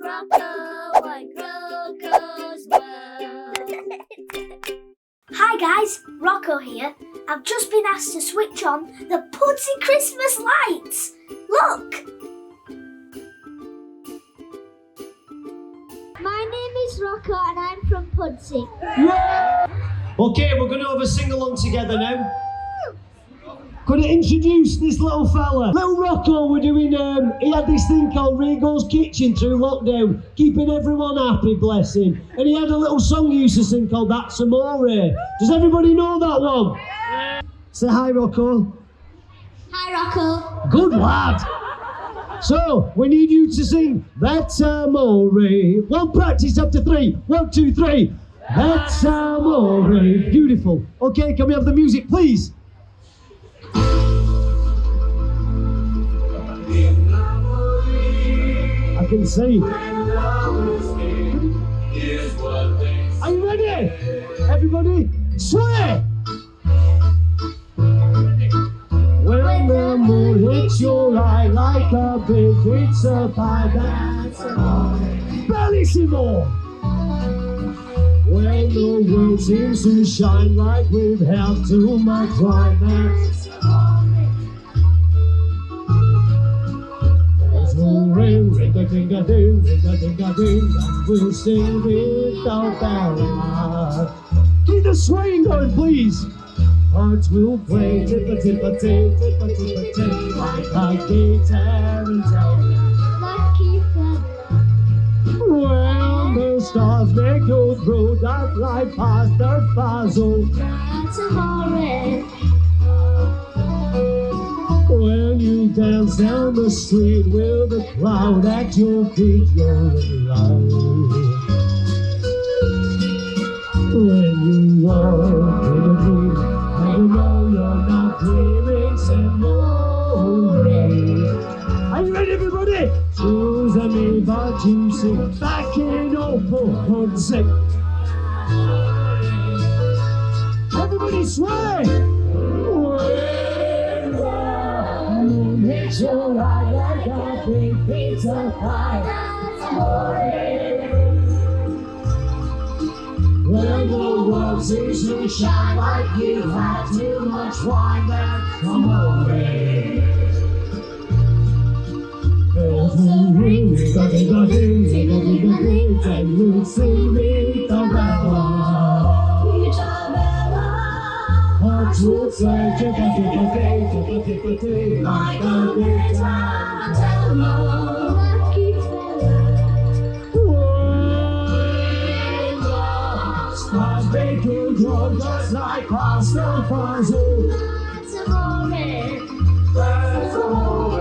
Rocco and Coco's World. Hi guys, Rocco here. I've just been asked to switch on the pudsey Christmas lights. Look! My name is Rocco and I'm from Pudsey. Okay, we're going to have a sing-along together now. Could I introduce this little fella? Little Rocco, we're doing, he had this thing called Rigo's Kitchen through lockdown, keeping everyone happy, bless him. And he had a little song he used to sing called That's Amore. Does everybody know that one? Yeah. Say hi, Rocco. Hi, Rocco. Good lad. So, we need you to sing That's Amore. One practice after 3. 1, 2, 3. That's Amore. Beautiful. Okay, can we have the music, please? I can see. Are you ready? Everybody, sway! When the moon hits your eye like a big pizza pie, that's amore. Bellissimo! When the world seems to shine like we've had too much wine, that's ring-a-ding-a-ding, ring-a-ding-a-ding, and we'll sing without barrier. Keep the swaying going, please. Hearts will play, tippa-tippa-ting, tippa-tippa-ting, like a guitar and when the stars make you through that light past the puzzle, That's amore. when you dance down the street with a cloud at your feet, you're in love. When you walk in a dream, and you know you're not dreaming, say no. Are you ready, everybody? Choose me, but you sit back in open pudsey. Everybody sway! Hits your eye like a big pizza pie. That's amore. When the world seems to shine like you've had too much wine, that's amore. There's a ring, ding-a-ding-a-ding, ding-a-ding-a-ding, and we'll sing Vita hearts will say, tippa-tippa-ting, tippa-tippa-ting, like a guitar cello. When the stars make you draw just like past the puzzle. That's amore. That's amore.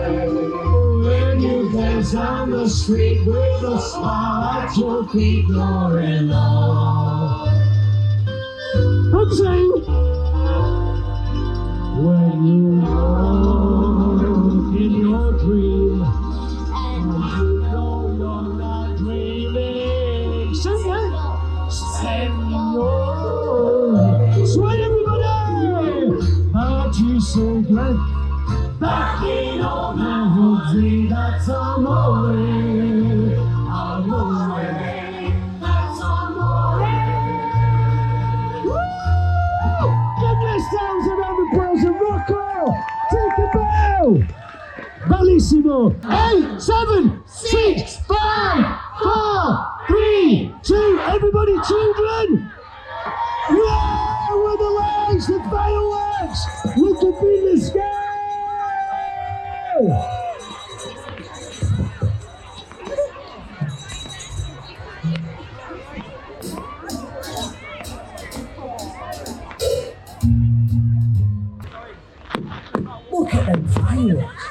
When you dance down the street with a smile at your feet, you're in love. Pudsey! When you walk in your dream, and you know you're not dreaming, sing it! Senor! Sway everybody! Aren't you so glad? Back in old manhood, that's amore, amore, that's amore. Woo! Give yourselves a round of applause and Rocco! Take a bow! Bellissimo! 8, 7, 6, 5, 4, 3, 2, everybody, children! Yeah! With the lights, the fireworks! Look up in the sky! Look at them fireworks!